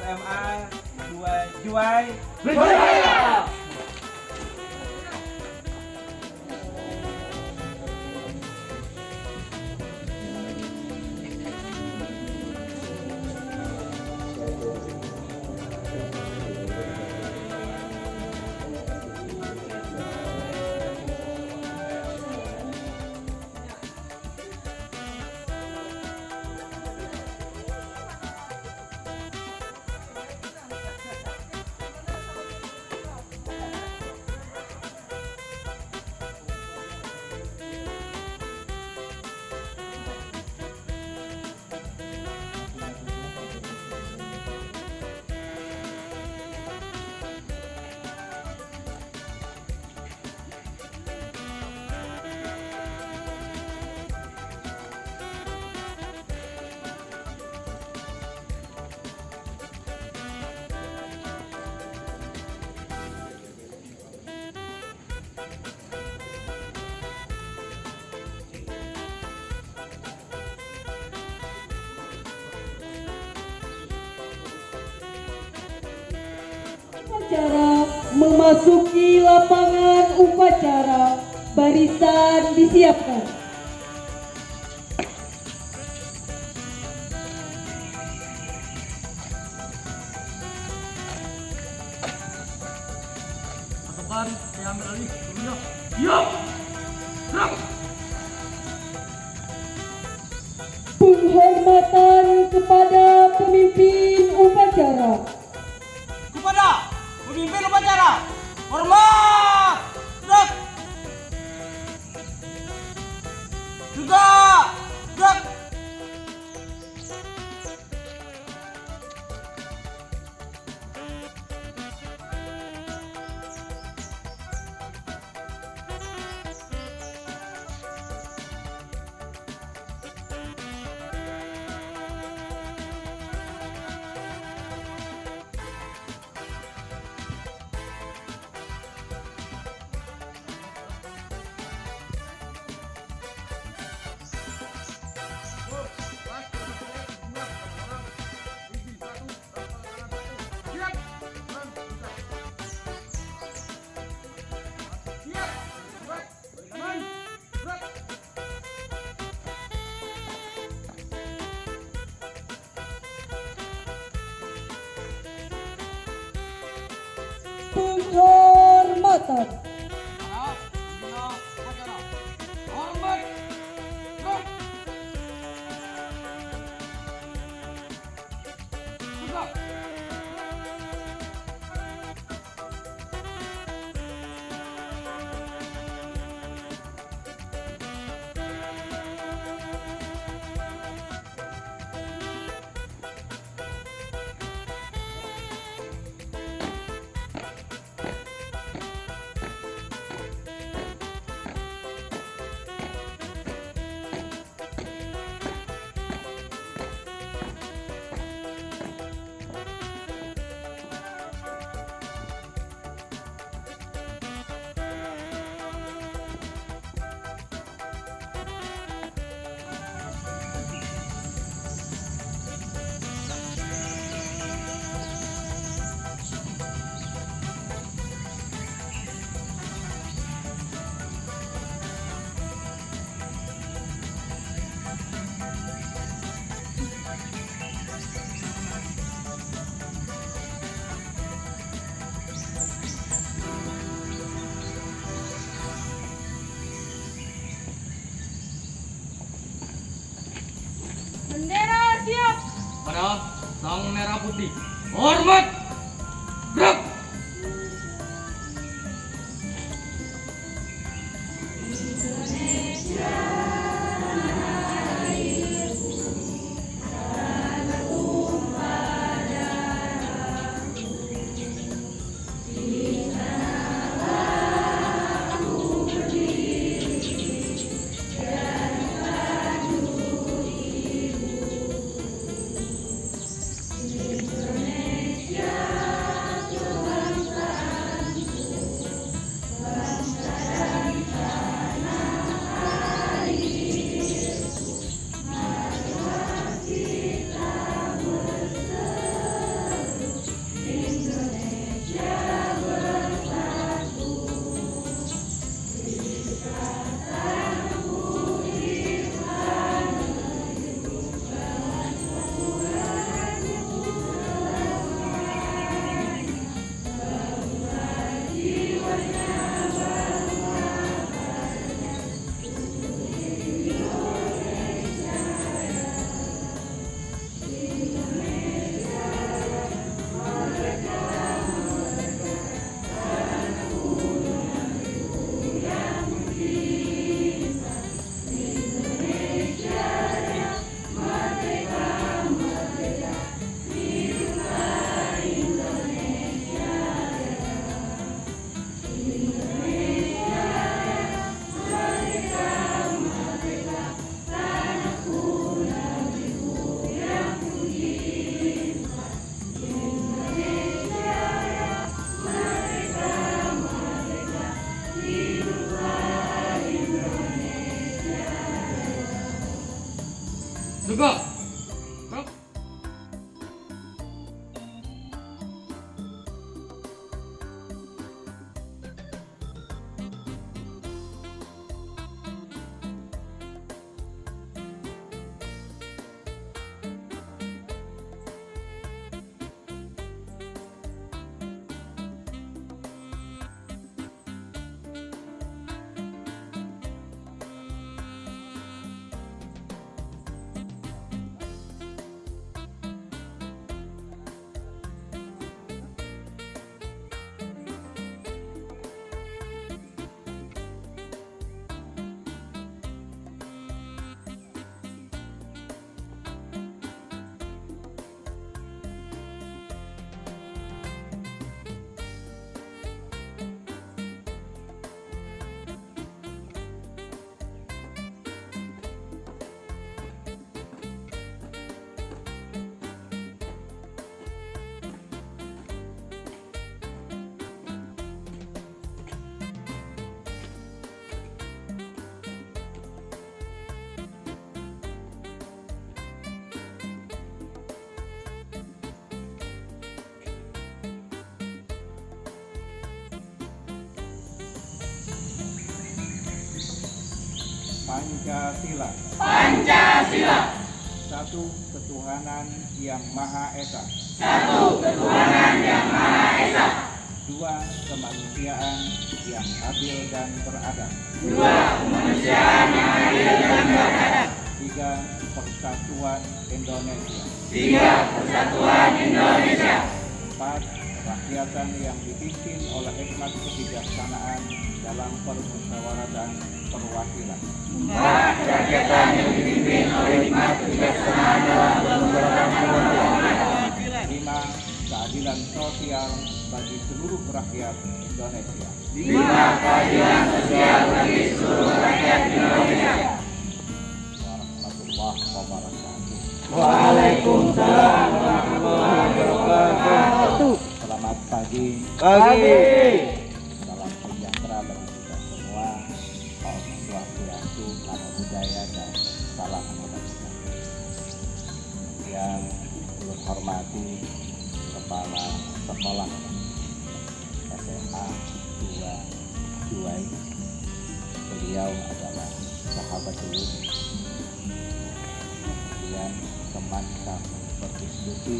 SMA 2 Juwai. Upacara memasuki lapangan upacara, barisan disiapkan. Pasukan yang ambil alih dulunya. Siap. Gerak. Penghormatan kepada pemimpin upacara. Kepada pemimpin upacara, hormat. Gerak. Juga gerak. Penghormatan. Hormat. Gerak. Gerak. Bendera siap. Pada sang merah putih. Hormat. Gerak. Indonesia Tegak. Tegak. Pancasila. Pancasila. Satu ketuhanan yang Maha Esa. Satu ketuhanan yang Maha Esa. Dua kemanusiaan yang adil dan beradab. Dua kemanusiaan yang adil dan beradab. Tiga persatuan Indonesia. Tiga persatuan Indonesia. Empat kerakyatan yang dipimpin oleh hikmat kebijaksanaan dalam permusyawaratan perwakilan. Empat kerakyatan yang dipimpin oleh hikmat kebijaksanaan dalam permusyawaratan perwakilan. Lima keadilan sosial bagi seluruh rakyat Indonesia. Lima keadilan sosial bagi seluruh rakyat Indonesia. Warahmatullahi wabarakatuh. Waalaikumsalam warahmatullahi wabarakatuh. Selamat pagi. Pagi. Salam sejahtera bagi kita semua. Om Swastiastu, Namo Buddhaya, dan salam kebajikan. Yang saya hormati Kepala Sekolah SMA 2 Juwai. Beliau adalah sahabat dulu. Kemudian teman kami berdiskusi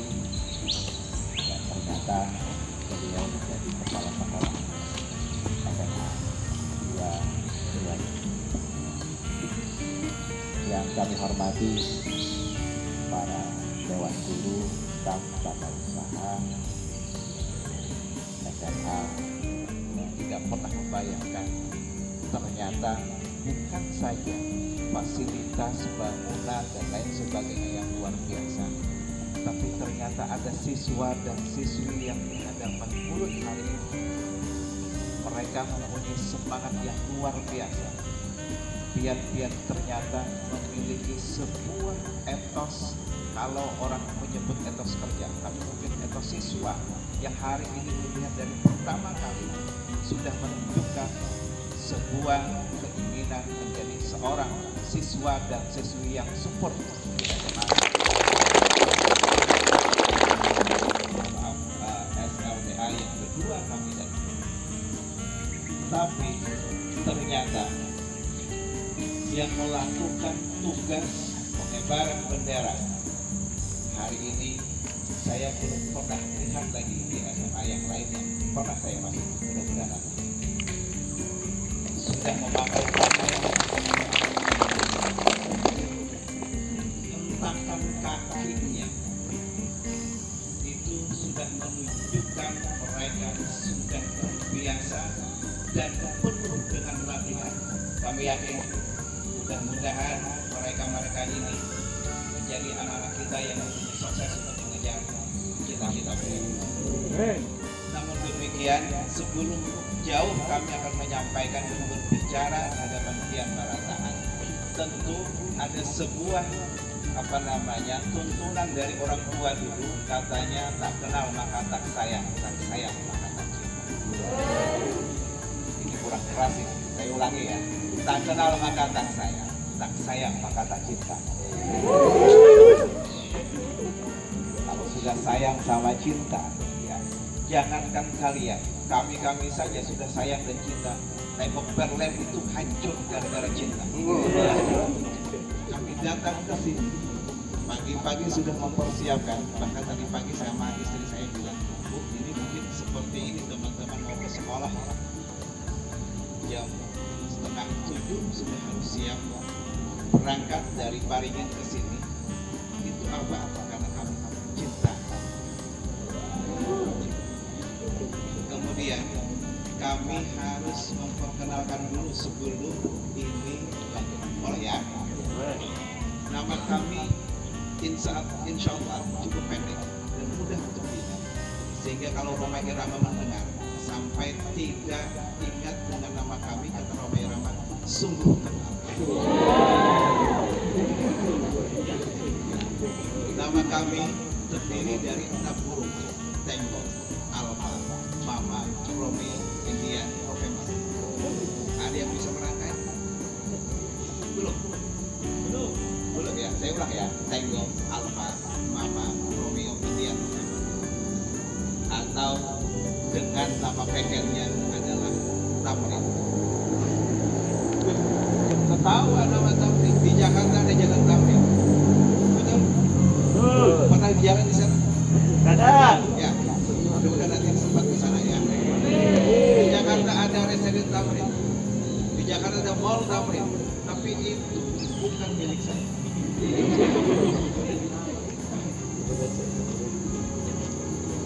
dan ternyata beliau menjadi kepala sekolah SMA 2 Juwai. Yang kami hormati para dewan guru, staf tata usaha SMA yang tidak pernah membayangkan ternyata bukan saja fasilitas bangunan dan lain sebagainya yang luar biasa, tapi ternyata ada siswa dan siswi yang di hadapan mulut hari ini mereka mempunyai semangat yang luar biasa. Pian-pian ternyata memiliki sebuah etos, kalau orang menyebut etos kerja, tapi mungkin etos siswa yang hari ini melihat dari pertama kali sudah menunjukkan sebuah keinginan menjadi seorang siswa dan siswi yang support di SMA. Maaf, SLTA yang kedua kami dan tapi ternyata yang melakukan tugas pengibaran bendera hari ini saya belum pernah lihat lagi di SMA yang lain yang pernah saya masuk. Mudah-mudahan sudah memakai pakaian hentakan kakinya itu sudah menunjukkan mereka sudah terbiasa dan penuh dengan latihan. Kami yakin mudah-mudahan mereka ini menjadi anak-anak kita yang sukses untuk mengejar cita-cita mereka. Namun demikian, sebelum jauh kami akan menyampaikan dan berbicara hadapan Pian Barataan. Tentu ada sebuah tuntunan dari orang tua dulu, katanya tak kenal maka tak sayang maka tak cinta. Ini kurang keras ini, saya ulangi ya. Tak kenal maka tak sayang maka tak cinta. sudah sayang sama cinta, ya. Jangankan kalian, kami saja sudah sayang dan cinta. Tembok Berlin itu hancur gara-gara cinta. Kami datang ke sini pagi-pagi sudah mempersiapkan. Bahkan tadi pagi sama istri saya bilang, Bu, ini mungkin seperti ini teman-teman mau ke sekolah. Jam 6:30 sudah harus siap berangkat dari Paringin ke sini. Itu apa? Karena kami cinta. Kemudian kami harus memperkenalkan dulu sebelum ini mulai ya. Nama kami insya Allah cukup pendek dan mudah untuk diingat, sehingga kalau Roma Irama mendengar sampai tidak ingat dengan nama kami, kata Roma Irama, sungguh kenal. Nama kami terdiri dari 6 huruf: Tango, Alpha, Mama, Romeo, India, November. Ada yang bisa merangkai? Belum ya, saya ulang ya. Tango, Alpha, Mama, Romeo, India, November. Atau dengan nama pekernya adalah Tamrin. Tahu nama Tamrin? Di Jakarta ada jalan Tamrin. Betul? Pernah di jalan di sana? Ada. Ya. Mudah-mudahan nanti sempat ke sana ya. Di Jakarta ada residen Tamrin. Di Jakarta ada mall Tamrin. Tapi itu bukan milik saya.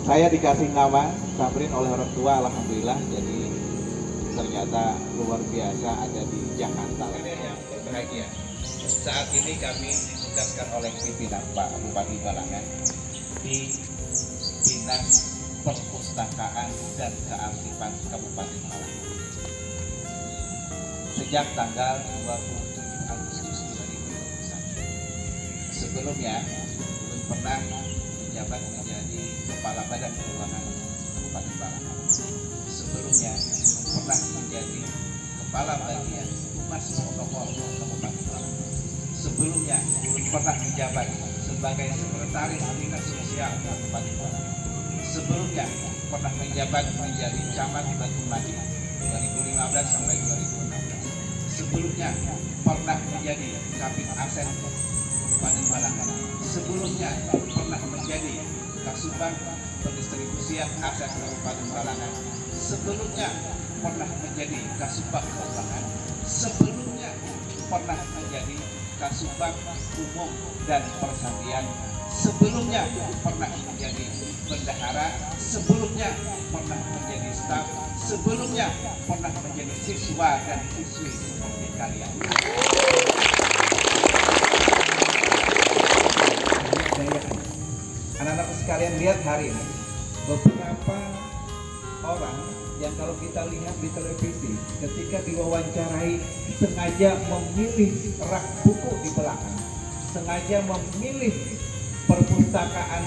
Saya dikasih nama Tamrin oleh orang tua, alhamdulillah. Jadi ternyata luar biasa ada di Jakarta. Yang berbahagia. Saat ini kami ditugaskan oleh pimpinan Pak Bupati Balangan di Dinas Perpustakaan dan Kearsipan Kabupaten Balangan. Sejak tanggal 27 Agustus 2021. Sebelumnya belum pernah menjabat menjadi Kepala Badan Keuangan Kabupaten Balangan. Sebelumnya belum pernah menjadi Kepala Bagian Humas Protokol Kabupaten Balangan. Sebelumnya belum pernah menjabat sebagai Sekretaris Dinas Sosial Kabupaten Balangan. Sebelumnya pernah menjabat menjadi Camat Batu Maju 2015 sampai 2016. Sebelumnya pernah menjadi Kabid Aset Kabupaten Balangan. Sebelumnya pernah menjadi Kasubag Pendistribusian Aset Kabupaten Balangan. Sebelumnya pernah menjadi Kasubag Keuangan. Sebelumnya pernah menjadi Kasubag Umum dan Persandian. Sebelumnya pernah menjadi bendahara. Sebelumnya pernah menjadi staf. Sebelumnya pernah menjadi siswa dan siswi seperti kalian. Anak-anak sekalian, lihat hari ini beberapa orang yang kalau kita lihat di televisi ketika diwawancarai sengaja memilih rak buku di belakang, sengaja memilih perpustakaan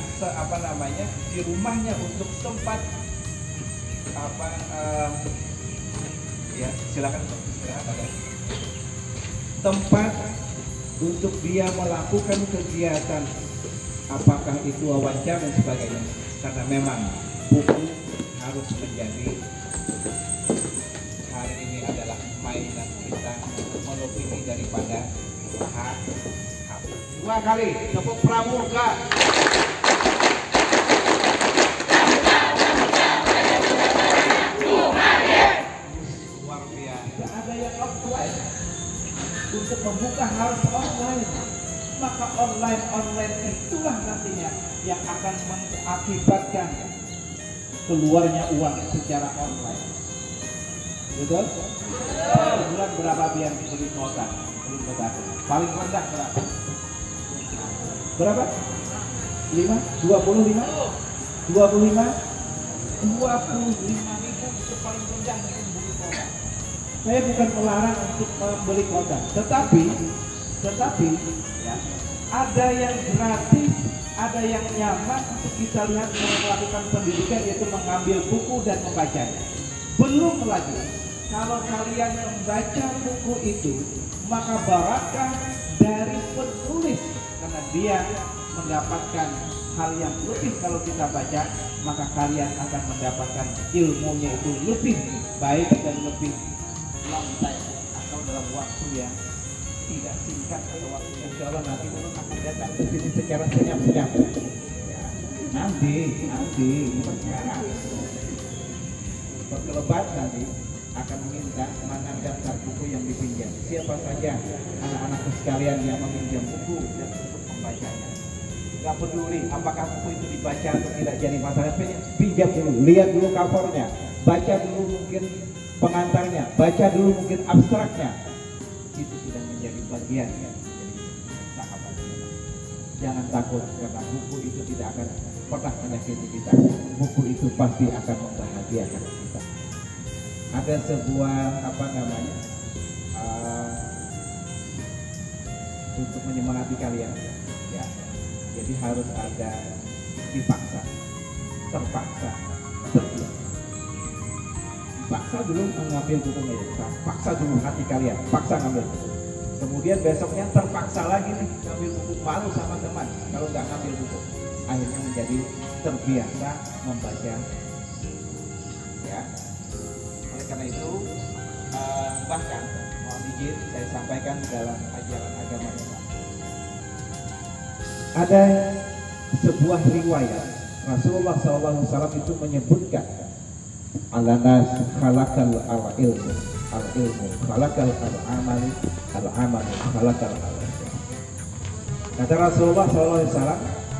di rumahnya untuk tempat ya silakan istirahat, tempat untuk dia melakukan kegiatan, apakah itu wawancara dan sebagainya, karena memang buku harus menjadi hari ini adalah mainan kita melebihi daripada hak. 2 kali tepuk pramuka. Luar biasa. Ada yang offline untuk membuka harus online. Maka online itulah nantinya yang akan mengakibatkan keluarnya uang secara online. Betul? Bulan berapa biar beli nota? Paling rendah berapa? Berapa? 5? 25? 25? 25.000 itu paling rendah untuk beli kota. Saya bukan melarang untuk membeli kota, tetapi ya, ada yang gratis, ada yang nyaman untuk kita lihat melakukan pendidikan, yaitu mengambil buku dan membacanya. Belum lagi kalau kalian membaca buku itu, maka barakah dari penulis, karena dia mendapatkan hal yang lebih kalau kita baca, maka kalian akan mendapatkan ilmunya itu lebih baik dan lebih long time atau dalam waktu yang tidak singkat atau waktu yang insya Allah nanti akan datang ke sini secara senyap-senyap. Ya, nanti bukan sekarang. Perkelebat nanti akan meminta mana daftar buku yang dipinjam. Siapa saja anak-anakku sekalian yang meminjam buku dan untuk membacanya. Gak peduli apakah buku itu dibaca atau tidak jadi masalah, pinjam dulu, lihat dulu covernya, baca dulu mungkin pengantarnya, baca dulu mungkin abstraknya. Itu sudah menjadi bagian yang menjadi sahabat kita. Jangan takut karena buku itu tidak akan pernah menyakiti kita. Buku itu pasti akan membahagiakan kita. Ada sebuah untuk menyemangati kalian, ya. Jadi harus ada dipaksa, terpaksa, paksa dulu mengambil bukunya, paksa dulu hati kalian, paksa ngambil buku. Kemudian besoknya terpaksa lagi nih ngambil buku, malu sama teman kalau nggak ngambil buku. Akhirnya menjadi terbiasa membaca, ya. Oleh karena itu bahkan mohon izin saya sampaikan dalam ajaran agama Islam ada sebuah riwayat Rasulullah SAW itu menyebutkan alanas khalaqal al-ilmu khalaqal al-amalu khalaqal al-ilmu. Kata Rasulullah SAW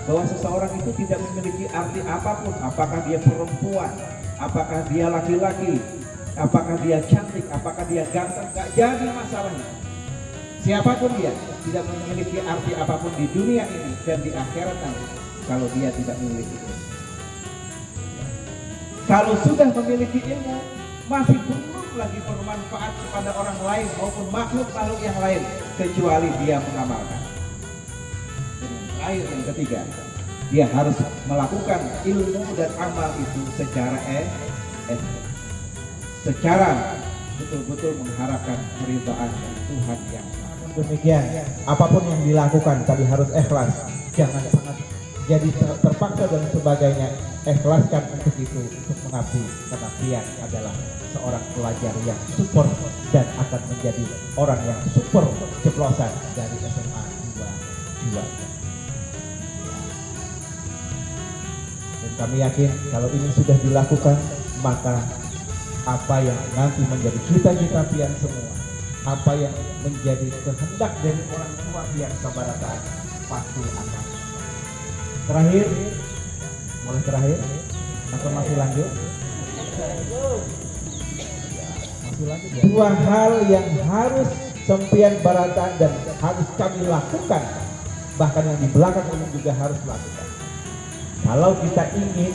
bahwa seseorang itu tidak memiliki arti apapun, apakah dia perempuan, apakah dia laki-laki, apakah dia cantik, apakah dia ganteng, gak jadi masalahnya. Siapapun dia tidak memiliki arti apapun di dunia ini dan di akhirat nanti kalau dia tidak memiliki ilmu. Kalau sudah memiliki ilmu, masih belum lagi bermanfaat kepada orang lain maupun makhluk-makhluk yang lain kecuali dia mengamalkan. Dan yang terakhir, yang ketiga, dia harus melakukan ilmu dan amal itu secara secara betul-betul mengharapkan keridhaan Tuhan yang demikian. Apapun yang dilakukan tadi harus ikhlas, jangan sangat jadi terpaksa dan sebagainya. Ikhlaskan untuk itu, untuk mengabdi, karena dia adalah seorang pelajar yang super dan akan menjadi orang yang super ceplosan dari SMA 2. Dan kami yakin kalau ini sudah dilakukan, maka apa yang nanti menjadi cita-cita pian semua, apa yang menjadi kehendak dari orang tua pian sabarataan pasti akan. Terakhir, mulai terakhir atau masih lanjut? Masih lanjut ya? Dua hal yang harus sempian barataan dan harus kami lakukan, bahkan yang di belakang ini juga harus lakukan. Kalau kita ingin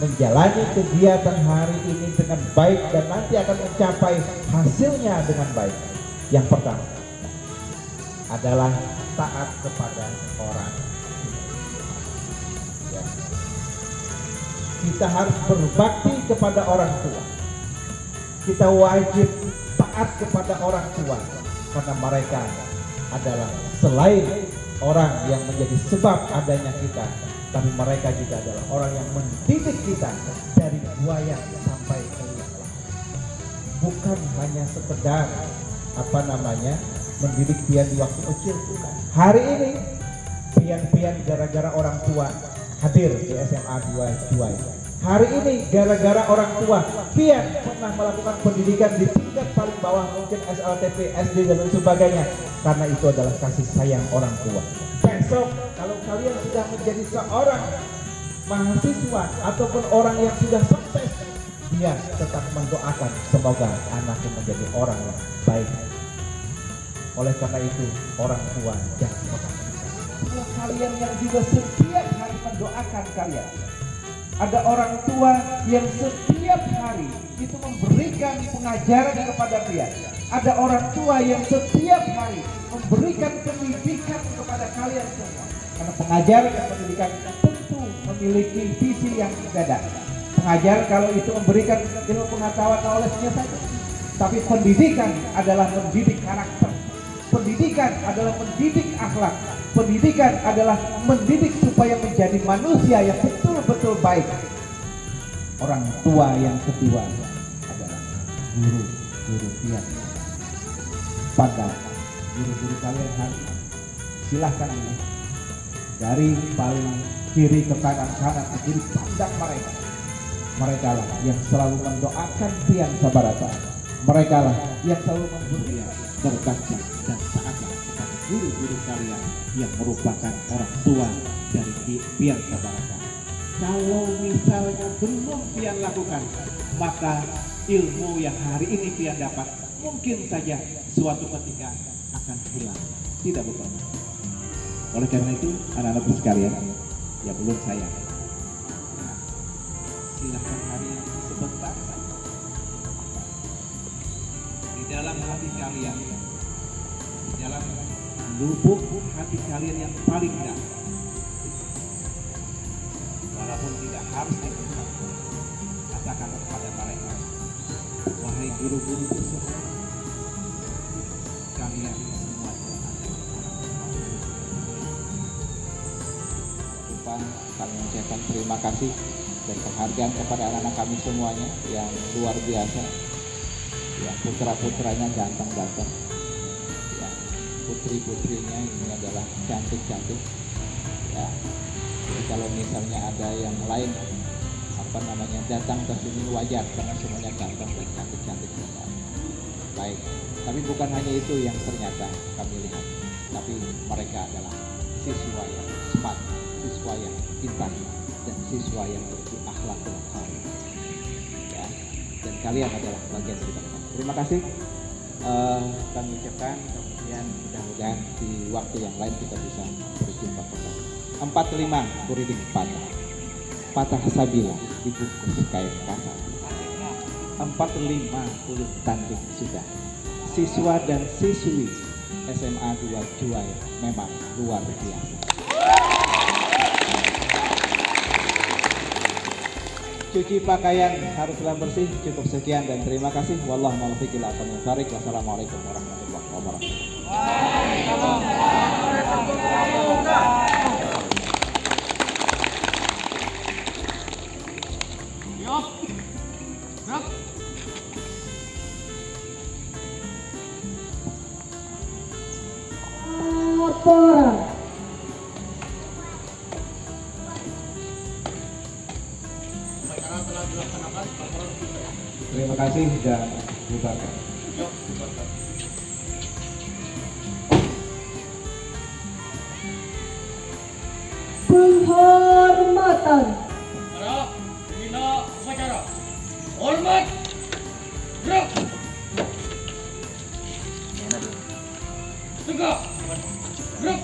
menjalani kegiatan hari ini dengan baik dan nanti akan mencapai hasilnya dengan baik. Yang pertama adalah taat kepada orang. Ya. Kita harus berbakti kepada orang tua. Kita wajib taat kepada orang tua karena mereka adalah selain orang yang menjadi sebab adanya kita, tapi mereka juga adalah orang yang mendidik kita dari buaya sampai ke yang lain. Bukan hanya sekedar mendidik pian di waktu kecil. Hari ini pian-pian gara-gara orang tua hadir di SMA 2 Juwai. Hari ini gara-gara orang tua pian pernah melakukan pendidikan di tingkat paling bawah, mungkin SLTP, SD dan lain sebagainya, karena itu adalah kasih sayang orang tua. Besok kalau kalian sudah menjadi seorang mahasiswa ataupun orang yang sudah sukses, dia tetap mendoakan semoga anaknya menjadi orang yang baik. Oleh karena itu orang tua jangan pernah. Kalau kalian yang juga setiap hari mendoakan kalian, ada orang tua yang setiap hari itu memberikan pengajaran kepada kalian. Ada orang tua yang setiap hari memberikan pendidikan kepada kalian semua. Karena pengajaran dan pendidikan tentu memiliki visi yang berbeda. Pengajar kalau itu memberikan ilmu pengetahuan knowledge-nya saja. Tapi pendidikan adalah mendidik karakter. Pendidikan adalah mendidik akhlak. Pendidikan adalah mendidik supaya menjadi manusia yang betul-betul baik. Orang tua yang kedua adalah guru pian. Pada guru-guru kalian hari ini, silahkan ini dari paling kiri ke kanan, kanan ke kiri, pandang mereka. Mereka lah yang selalu mendoakan pian Sabarata. Mereka lah yang selalu memberi berbakti dan taatlah kepada guru-guru kalian yang merupakan orang tua dari pian Sabarata. Kalau misalnya belum pian lakukan, maka ilmu yang hari ini pian dapat mungkin saja suatu ketika akan hilang, tidak berguna. Oleh karena itu, anak-anak sekalian, ya belum saya. Nah, silahkan hari ini sebentar saja. Di dalam hati kalian, di dalam lubuk hati kalian yang paling dalam, walaupun tidak harus diungkapkan, katakan kepada mereka, wahai guru-guru semua, kalian semua kami mengucapkan terima kasih dan penghargaan kepada anak-anak kami semuanya yang luar biasa, ya putra-putranya ganteng-ganteng, ya putri-putrinya ini adalah cantik-cantik, ya. Jadi kalau misalnya ada yang lain datang ke sini wajar karena semuanya ganteng dan cantik-cantik semua. Baik, tapi bukan hanya itu yang ternyata kami lihat, tapi mereka adalah siswa yang smart, siswa yang pintar, dan siswa yang berakhlakul karim. Ya, dan kalian adalah bagian dari mereka. Terima kasih. Kami ucapkan, kemudian mudah-mudahan di waktu yang lain kita bisa berjumpa kembali. 45 Kuridik patah sabila dibungkus kain kasar. 45 kulit tanding sudah. Siswa dan siswi SMA 2 Juwai memang luar biasa. Cuci pakaian haruslah bersih. Cukup sekian dan terima kasih. Wallahu a'lam bishawab. Wassalamualaikum warahmatullahi wabarakatuh. Laporan. Terima kasih dan bubarkan. Penghormatan. Para pembina upacara, hormat, gerak, tegak, gerak.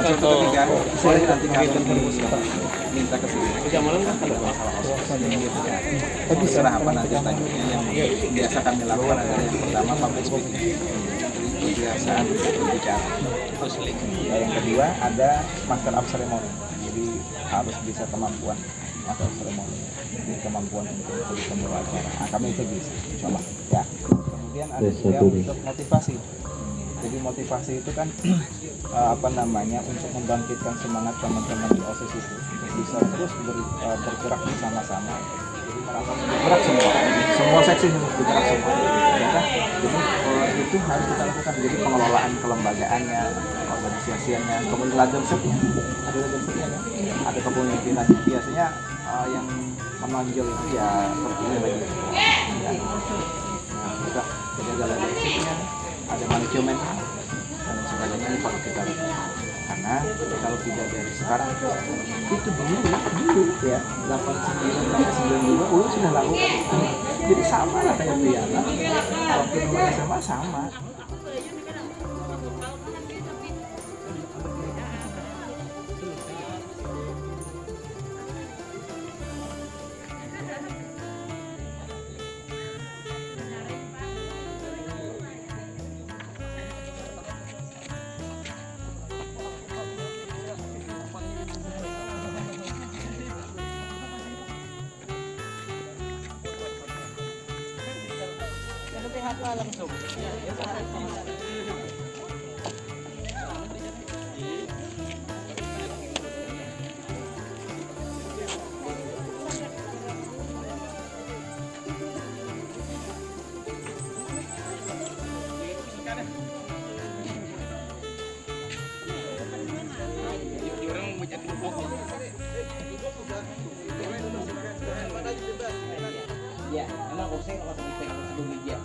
Contoh ketiga, boleh nanti kami minta ke sini. Jam malam kan ada masalah tapi serah apa nanti tanya yang biasa kami lakukan adalah yang pertama public speaking, kebiasaan berbicara. Terus yang kedua ada master of ceremony. Jadi harus bisa kemampuan atau seremoni, jadi kemampuan untuk jadi pembawa acara. Nah, kami itu bisa, insya Allah. Ya. Kemudian ada juga untuk motivasi. Jadi motivasi itu kan untuk membangkitkan semangat teman-teman di OSIS itu untuk bisa terus bergerak bersama-sama. Jadi merasa bergerak semua seksi harus bergerak semua. Ya kan? Jadi itu harus kita lakukan. Jadi pengelolaan kelembagaannya, organisasinya, kemudian leadership-nya. Ada leadership-nya kan? Ada kepemimpinan. Biasanya yang menonjol itu ya seperti ini lagi. Ya. Nah, kita jaga leadership-nya, ada manajemen dan sebagainya ini perlu kita lakukan. Karena kalau tidak dari sekarang itu dulu ya 89 sudah lakukan. Jadi sama lah kayak Briana. Kalau kita sama. Ya, emang usai kalau dipegang sebelum meja.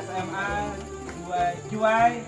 SMA 2 Juwai.